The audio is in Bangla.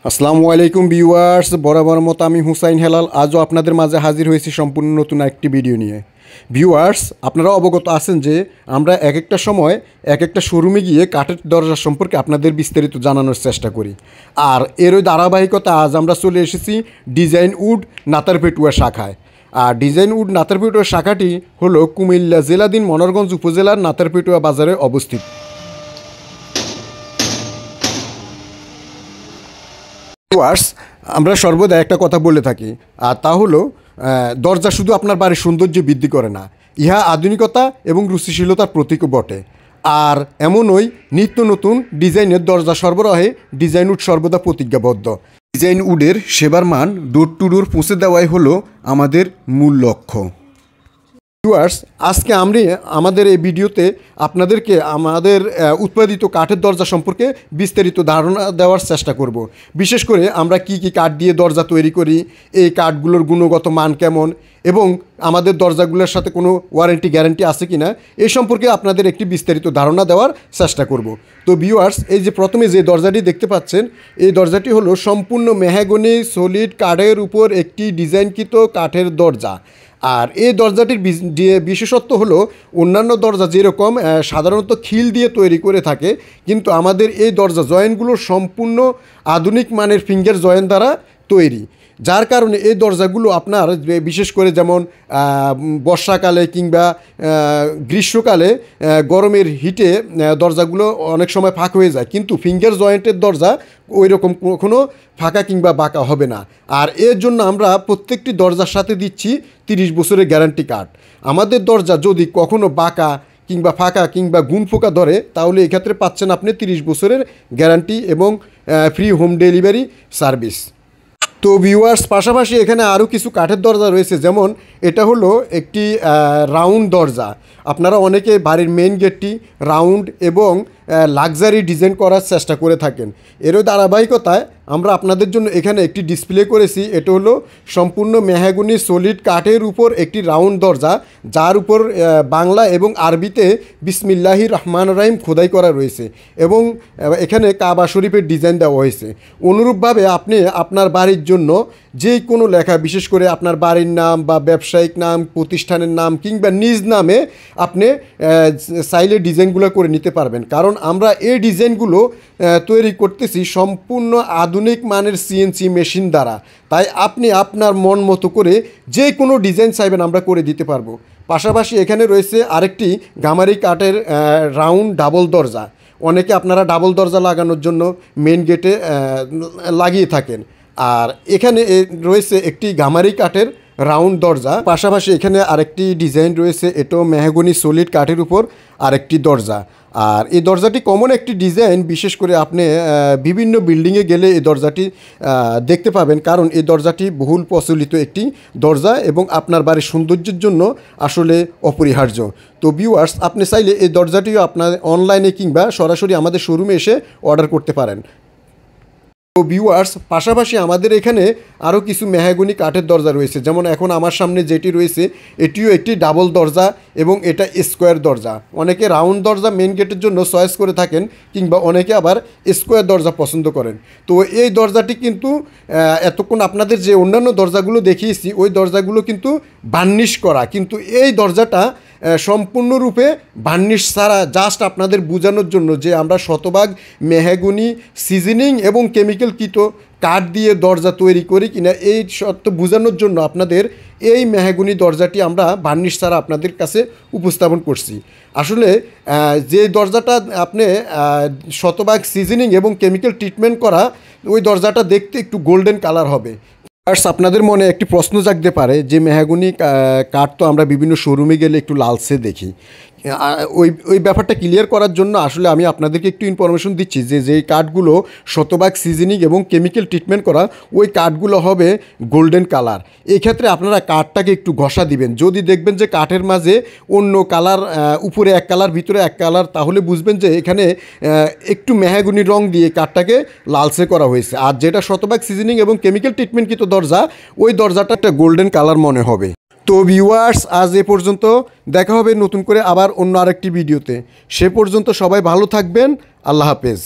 আসসালামু আলাইকুম ভিউয়ার্স, বরাবর মতো আমি হুসাইন হেলাল আজও আপনাদের মাঝে হাজির হয়েছি সম্পূর্ণ নতুন একটি ভিডিও নিয়ে। ভিউয়ার্স, আপনারা অবগত আছেন যে আমরা এক একটা সময় এক একটা শোরুমে গিয়ে কাঠের দরজা সম্পর্কে আপনাদের বিস্তারিত জানানোর চেষ্টা করি। আর এরই ধারাবাহিকতা আজ আমরা চলে এসেছি ডিজাইন উড নাতারপেটুয়া শাখায়। আর ডিজাইন উড নাতারপেটুয়া শাখাটি হলো কুমিল্লা জেলাধীন মনোহরগঞ্জ উপজেলার নাতারপেটুয়া বাজারে অবস্থিত। ভিউয়ার্স, আমরা সর্বদা একটা কথা বলে থাকি, আর তা হলো দরজা শুধু আপনার বাড়ির সৌন্দর্য বৃদ্ধি করে না, ইহা আধুনিকতা এবং রুচিশীলতার প্রতীকও বটে। আর এমনই নিত্য নতুন ডিজাইনের দরজা সরবরাহে ডিজাইন উড সর্বদা প্রতিজ্ঞাবদ্ধ। ডিজাইন উডের সেবার মান ডোর টু ডোর পৌঁছে দেওয়াই হলো আমাদের মূল লক্ষ্য। ভিউয়ার্স, আজকে আমি আমাদের এই ভিডিওতে আপনাদেরকে আমাদের উৎপাদিত কাঠের দরজা সম্পর্কে বিস্তারিত ধারণা দেওয়ার চেষ্টা করব। বিশেষ করে আমরা কি কি কাঠ দিয়ে দরজা তৈরি করি, এই কাঠগুলোর গুণগত মান কেমন এবং আমাদের দরজাগুলোর সাথে কোনো ওয়ারেন্টি গ্যারান্টি আছে কি না, এই সম্পর্কে আপনাদের একটি বিস্তারিত ধারণা দেওয়ার চেষ্টা করব। তো ভিউয়ার্স, এই যে প্রথমে যে দরজাটি দেখতে পাচ্ছেন, এই দরজাটি হলো সম্পূর্ণ মেহগনি সলিড কাঠের উপর একটি ডিজাইনকৃত কাঠের দরজা। আর এই দরজাটির বিশেষত্ব হলো অন্যান্য দরজা যেরকম সাধারণত খিল দিয়ে তৈরি করে থাকে, কিন্তু আমাদের এই দরজা জয়েন্টগুলো সম্পূর্ণ আধুনিক মানের ফিঙ্গার জয়েন্ট দ্বারা তৈরি, যার কারণে এই দরজাগুলো আপনার বিশেষ করে যেমন বর্ষাকালে কিংবা গ্রীষ্মকালে গরমের হিটে দরজাগুলো অনেক সময় ফাঁকা হয়ে যায়, কিন্তু ফিঙ্গার জয়েন্টের দরজা ওই রকম কখনো ফাঁকা কিংবা বাঁকা হবে না। আর এর জন্য আমরা প্রত্যেকটি দরজার সাথে দিচ্ছি 30 বছরের গ্যারান্টি কার্ড। আমাদের দরজা যদি কখনো বাঁকা কিংবা ফাঁকা কিংবা গুণ ফোকা ধরে, তাহলে এক্ষেত্রে পাচ্ছেন আপনি 30 বছরের গ্যারান্টি এবং ফ্রি হোম ডেলিভারি সার্ভিস। তো ভিউয়ার্স, পাশাপাশি এখানে আরও কিছু কাঠের দরজা রয়েছে, যেমন এটা হলো একটি রাউন্ড দরজা। আপনারা অনেকে বাড়ির মেইন গেটটি রাউন্ড এবং লাক্সারি ডিজাইন করার চেষ্টা করে থাকেন। এরও ধারাবাহিকতায় আমরা আপনাদের জন্য এখানে একটি ডিসপ্লে করেছি। এটা হলো সম্পূর্ণ মেহগনি সলিড কাঠের উপর একটি রাউন্ড দরজা, যার উপর বাংলা এবং আরবিতে বিসমিল্লাহির রহমানির রহিম খোদাই করা রয়েছে এবং এখানে কাবা শরীফের ডিজাইন দেওয়া হয়েছে। অনুরূপভাবে আপনি আপনার বাড়ির জন্য যে কোনো লেখা, বিশেষ করে আপনার বাড়ির নাম বা ব্যবসায়িক নাম, প্রতিষ্ঠানের নাম কিংবা নিজ নামে আপনি চাইলে ডিজাইনগুলো করে নিতে পারবেন, কারণ আমরা এই ডিজাইনগুলো তৈরি করতেছি সম্পূর্ণ আধুনিক মানের সিএনসি মেশিন দ্বারা। তাই আপনি আপনার মন মতো করে যে কোনো ডিজাইন চাইবেন আমরা করে দিতে পারবো। পাশাপাশি এখানে রয়েছে আরেকটি গামারি কাঠের রাউন্ড ডাবল দরজা। অনেকে আপনারা ডাবল দরজা লাগানোর জন্য মেন গেটে লাগিয়ে থাকেন। আর এখানে রয়েছে একটি গামারি কাঠের রাউন্ড দরজা। পাশাপাশি এখানে আরেকটি ডিজাইন রয়েছে, এটাও মেহগনি সলিড কাঠের উপর আরেকটি দরজা। আর এই দরজাটি কমন একটি ডিজাইন, বিশেষ করে আপনি বিভিন্ন বিল্ডিংয়ে গেলে এই দরজাটি দেখতে পাবেন, কারণ এই দরজাটি বহুল প্রচলিত একটি দরজা এবং আপনার বাড়ির সৌন্দর্যের জন্য আসলে অপরিহার্য। তো ভিউয়ার্স, আপনি চাইলে এই দরজাটিও আপনার অনলাইনে কিংবা সরাসরি আমাদের শোরুমে এসে অর্ডার করতে পারেন। তো ভিউয়ার্স, পাশাপাশি আমাদের এখানে আরও কিছু মেহগনি কাঠের দরজা রয়েছে, যেমন এখন আমার সামনে যেটি রয়েছে এটিও একটি ডাবল দরজা এবং এটা স্কোয়ার দরজা। অনেকে রাউন্ড দরজা মেন গেটের জন্য চয়েস করে থাকেন, কিংবা অনেকে আবার স্কোয়ার দরজা পছন্দ করেন। তো এই দরজাটি কিন্তু এতক্ষণ আপনাদের যে অন্যান্য দরজাগুলো দেখিয়েছি ওই দরজাগুলো কিন্তু বার্নিশ করা, কিন্তু এই দরজাটা সম্পূর্ণরূপে বার্নিশ ছাড়া, জাস্ট আপনাদের বোঝানোর জন্য যে আমরা শতভাগ মেহগনি সিজনিং এবং কেমিক্যালকৃত কাঠ দিয়ে দরজা তৈরি করি কিনা, এই সত্য বোঝানোর জন্য আপনাদের এই মেহগনি দরজাটি আমরা বার্নিশ ছাড়া আপনাদের কাছে উপস্থাপন করছি। আসলে যে দরজাটা আপনি শতভাগ সিজনিং এবং কেমিক্যাল ট্রিটমেন্ট করা, ওই দরজাটা দেখতে একটু গোল্ডেন কালার হবে। আপনাদের মনে একটি প্রশ্ন জাগতে পারে যে মেহগনি কাঠ তো আমরা বিভিন্ন শোরুমে গেলে একটু লালচে দেখি। ওই ব্যাপারটা ক্লিয়ার করার জন্য আসলে আমি আপনাদেরকে একটু ইনফরমেশন দিচ্ছি যে যেই কাঠগুলো শতভাগ সিজনিং এবং কেমিক্যাল ট্রিটমেন্ট করা, ওই কাঠগুলো হবে গোল্ডেন কালার। এই ক্ষেত্রে আপনারা কাঠটাকে একটু ঘষা দিবেন। যদি দেখবেন যে কাঠের মাঝে অন্য কালার, উপরে এক কালার ভিতরে এক কালার, তাহলে বুঝবেন যে এখানে একটু মেহগনি রং দিয়ে কাঠটাকে লালচে করা হয়েছে। আর যেটা শতভাগ সিজনিং এবং কেমিক্যাল ট্রিটমেন্টকৃত দরজা, ওই দরজাটা একটা গোল্ডেন কালার মনে হবে। তো ভিউয়ার্স, আজ এ পর্যন্ত। দেখা হবে নতুন করে আবার অন্য আরেকটি ভিডিওতে। সে পর্যন্ত সবাই ভালো থাকবেন। আল্লাহ হাফেজ।